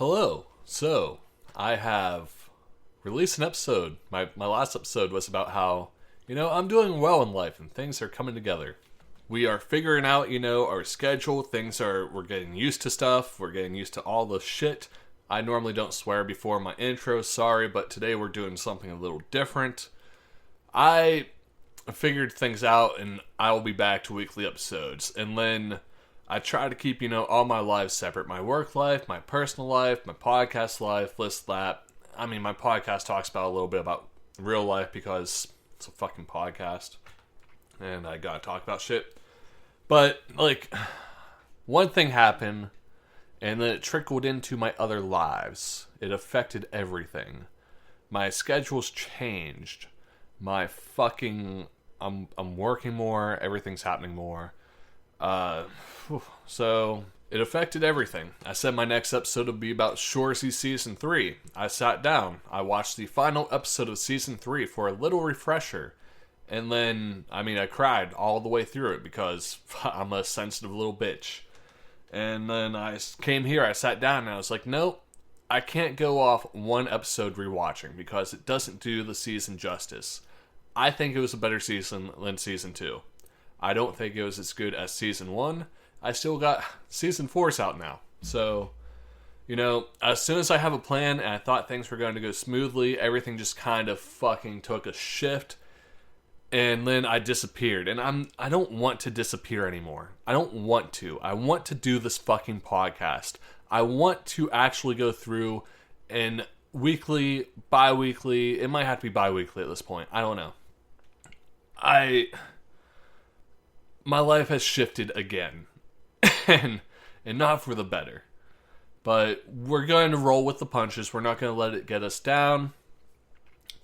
Hello. So, I have released an episode. My last episode was about how, I'm doing well in life and things are coming together. We are figuring out, our schedule. We're getting used to stuff. We're getting used to all the shit. I normally don't swear before my intro, sorry, but today we're doing something a little different. I figured things out and I'll be back to weekly episodes. And then I try to keep, all my lives separate. My work life, my personal life, my podcast life, that. My podcast talks about a little bit about real life because it's a fucking podcast. And I gotta talk about shit. But, one thing happened, and then it trickled into my other lives. It affected everything. My schedule's changed. I'm working more, everything's happening more. So it affected everything. I said my next episode would be about Shoresy Season 3. I sat down. I watched the final episode of Season 3 for a little refresher. And then, I cried all the way through it because I'm a sensitive little bitch. And then I came here, I sat down, and I was like, nope, I can't go off one episode rewatching because it doesn't do the season justice. I think it was a better season than Season 2. I don't think it was as good as Season 1. I still got Season 4's out now. So, as soon as I have a plan and I thought things were going to go smoothly, everything just kind of fucking took a shift. And then I disappeared. And I don't want to disappear anymore. I don't want to. I want to do this fucking podcast. I want to actually go through and weekly, bi-weekly, it might have to be bi-weekly at this point. I don't know. My life has shifted again. and not for the better. But we're going to roll with the punches. We're not going to let it get us down.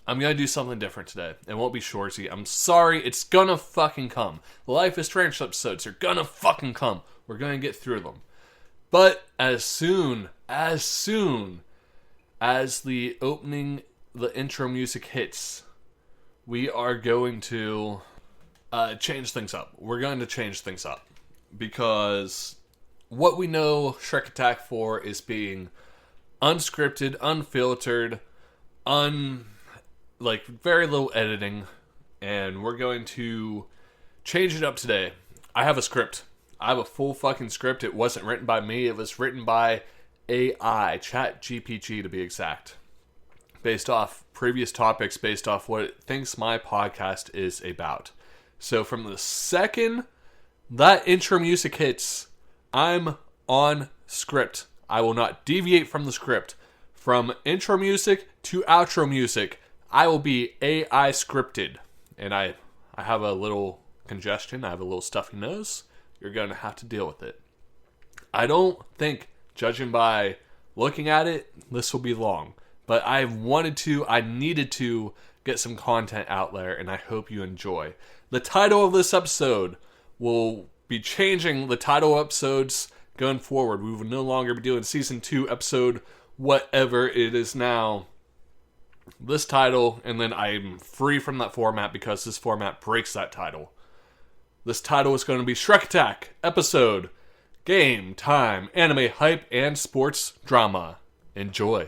I'm going to do something different today. It won't be Shoresy. I'm sorry. It's going to fucking come. The Life is Strange episodes are going to fucking come. We're going to get through them. But as soon as the intro music hits, we are going to change things up. We're going to change things up. Because what we know Shrek Attack for is being unscripted, unfiltered, very little editing. And we're going to change it up today. I have a script. I have a full fucking script. It wasn't written by me. It was written by AI, ChatGPT to be exact. Based off previous topics, based off what it thinks my podcast is about. So from the second that intro music hits, I'm on script. I will not deviate from the script. From intro music to outro music, I will be AI scripted. And I have a little congestion. I have a little stuffy nose. You're going to have to deal with it. I don't think, judging by looking at it, this will be long. But I needed to get some content out there, and I hope you enjoy. The title of this episode will be changing the title of episodes going forward. We will no longer be doing Season 2 episode whatever it is now. This title, and then I'm free from that format because this format breaks that title. This title is going to be Shrek Attack episode Game Time, Anime Hype, and Sports Drama. Enjoy.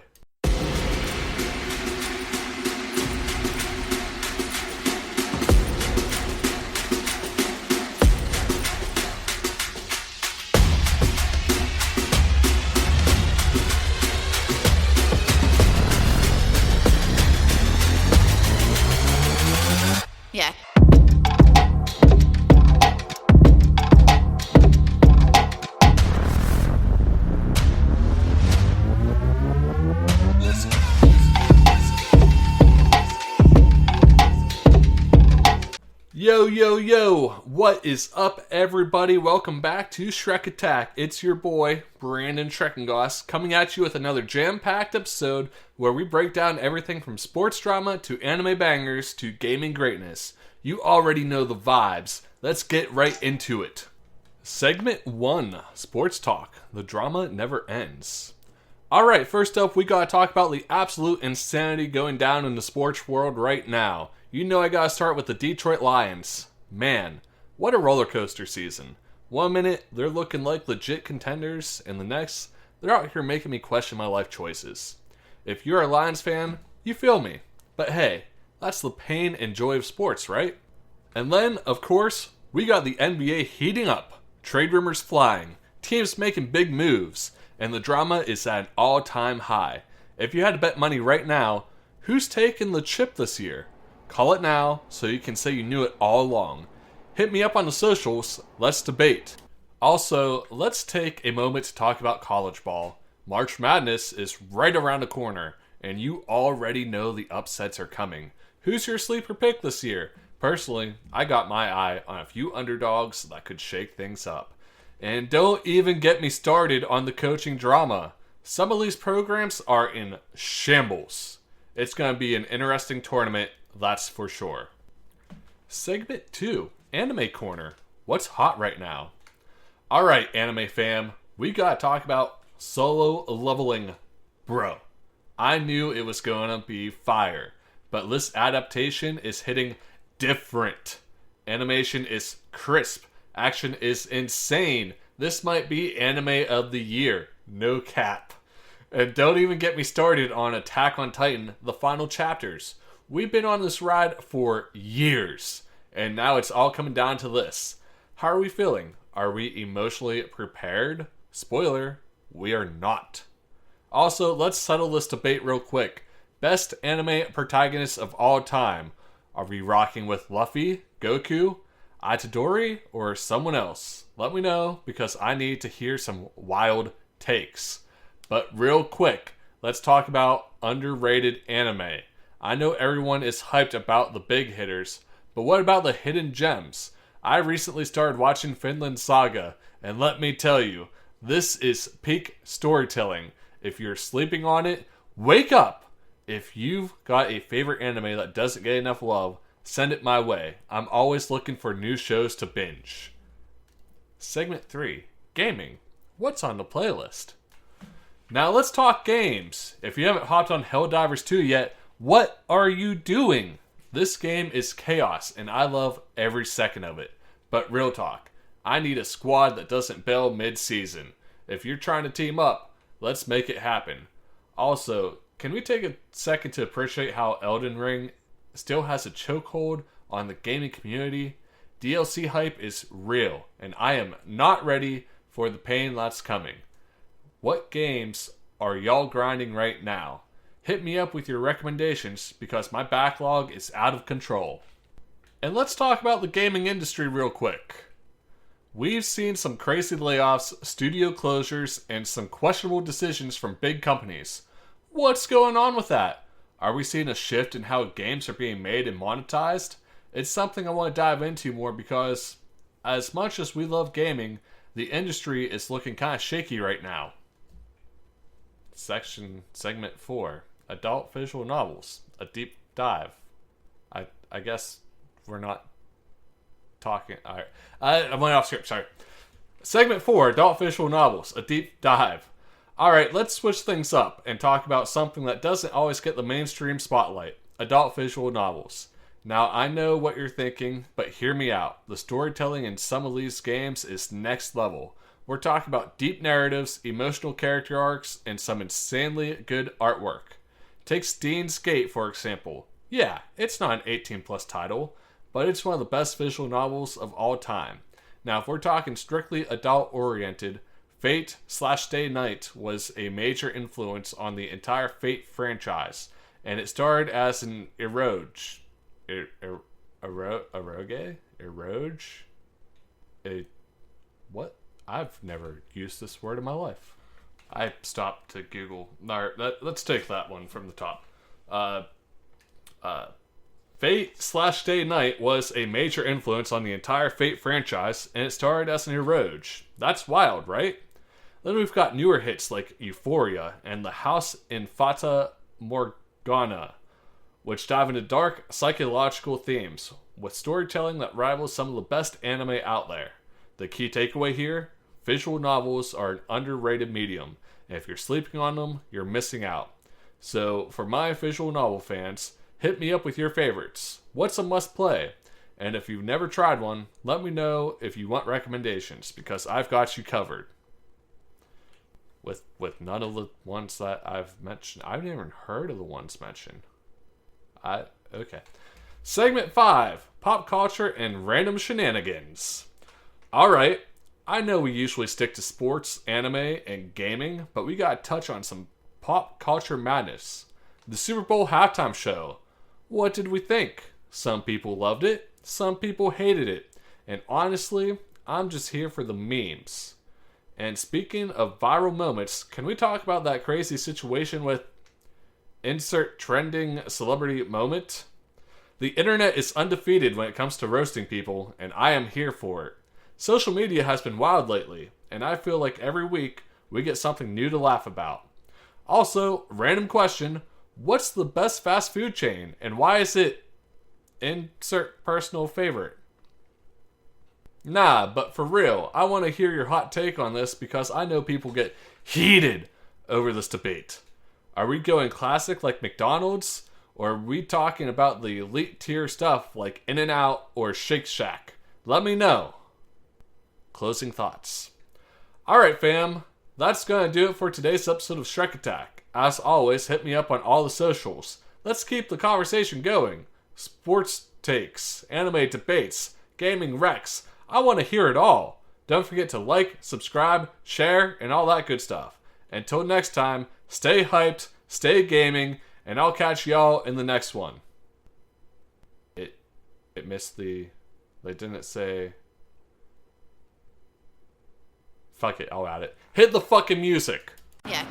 Yeah. Yo, what is up, everybody? Welcome back to Shrek Attack. It's your boy, Brandon Schreckengoss, coming at you with another jam-packed episode where we break down everything from sports drama to anime bangers to gaming greatness. You already know the vibes. Let's get right into it. Segment 1, Sports Talk. The drama never ends. Alright, first up, we gotta talk about the absolute insanity going down in the sports world right now. You know I gotta start with the Detroit Lions. Man, what a roller coaster season. 1 minute, they're looking like legit contenders, and the next, They're out here making me question my life choices. If you're a Lions fan, you feel me. But hey, that's the pain and joy of sports, right? And then, of course, we got the NBA heating up, trade rumors flying, teams making big moves, and the drama is at an all-time high. If you had to bet money right now, who's taking the chip this year? Call it now so you can say you knew it all along. Hit me up on the socials, let's debate. Also, let's take a moment to talk about college ball. March Madness is right around the corner, and you already know the upsets are coming. Who's your sleeper pick this year? Personally, I got my eye on a few underdogs that could shake things up. And don't even get me started on the coaching drama. Some of these programs are in shambles. It's going to be an interesting tournament, that's for sure. Segment 2, Anime Corner. What's hot right now? Alright, anime fam, we gotta talk about Solo Leveling. Bro, I knew it was gonna be fire, but this adaptation is hitting different. Animation is crisp. Action is insane. This might be anime of the year. No cap. And don't even get me started on Attack on Titan, the final chapters. We've been on this ride for years, and now it's all coming down to this. How are we feeling? Are we emotionally prepared? Spoiler, we are not. Also, let's settle this debate real quick. Best anime protagonists of all time. Are we rocking with Luffy, Goku, Itadori, or someone else? Let me know, because I need to hear some wild takes. But real quick, let's talk about underrated anime. I know everyone is hyped about the big hitters, but what about the hidden gems? I recently started watching Vinland Saga, and let me tell you, this is peak storytelling. If you're sleeping on it, wake up! If you've got a favorite anime that doesn't get enough love, send it my way. I'm always looking for new shows to binge. Segment 3, Gaming. What's on the playlist? Now let's talk games. If you haven't hopped on Helldivers 2 yet, what are you doing? This game is chaos, and I love every second of it. But real talk, I need a squad that doesn't bail mid-season. If you're trying to team up, let's make it happen. Also, can we take a second to appreciate how Elden Ring still has a chokehold on the gaming community? DLC hype is real, and I am not ready for the pain that's coming. What games are y'all grinding right now? Hit me up with your recommendations, because my backlog is out of control. And let's talk about the gaming industry real quick. We've seen some crazy layoffs, studio closures, and some questionable decisions from big companies. What's going on with that? Are we seeing a shift in how games are being made and monetized? It's something I want to dive into more, because as much as we love gaming, the industry is looking kind of shaky right now. Segment 4, Adult Visual Novels, a deep dive. I guess we're not talking. All right, I went off script. Sorry. Segment 4, Adult Visual Novels, a deep dive. All right, let's switch things up and talk about something that doesn't always get the mainstream spotlight: adult visual novels. Now, I know what you're thinking, but hear me out. The storytelling in some of these games is next level. We're talking about deep narratives, emotional character arcs, and some insanely good artwork. Take Steins Gate, for example. Yeah, it's not an 18-plus title, but it's one of the best visual novels of all time. Now, if we're talking strictly adult-oriented, Fate/Stay Night was a major influence on the entire Fate franchise, and it started as an eroge? What? I've never used this word in my life. I stopped to Google. No, let's take that one from the top. Fate/Stay Night was a major influence on the entire Fate franchise, and it started as an eroge. That's wild, right? Then we've got newer hits like Euphoria and The House in Fata Morgana, which dive into dark psychological themes with storytelling that rivals some of the best anime out there. The key takeaway here: visual novels are an underrated medium, and if you're sleeping on them, you're missing out. So, for my visual novel fans, hit me up with your favorites. What's a must play? And if you've never tried one, let me know if you want recommendations, because I've got you covered. with none of the ones that I've mentioned. I've never even heard of the ones mentioned. Okay. Segment 5, pop culture and random shenanigans. Alright, I know we usually stick to sports, anime, and gaming, but we gotta touch on some pop culture madness. The Super Bowl halftime show. What did we think? Some people loved it, some people hated it, and honestly, I'm just here for the memes. And speaking of viral moments, can we talk about that crazy situation with insert trending celebrity moment? The internet is undefeated when it comes to roasting people, and I am here for it. Social media has been wild lately, and I feel like every week we get something new to laugh about. Also, random question, what's the best fast food chain, and why is it insert personal favorite? Nah, but for real, I want to hear your hot take on this because I know people get heated over this debate. Are we going classic like McDonald's? Or are we talking about the elite tier stuff like In-N-Out or Shake Shack? Let me know. Closing thoughts. Alright fam, that's going to do it for today's episode of Shrek Attack. As always, hit me up on all the socials. Let's keep the conversation going. Sports takes, anime debates, gaming recs. I want to hear it all. Don't forget to like, subscribe, share, and all that good stuff. Until next time, stay hyped, stay gaming, and I'll catch y'all in the next one. It missed the... They didn't say... Fuck it, I'll add it. Hit the fucking music! Yeah.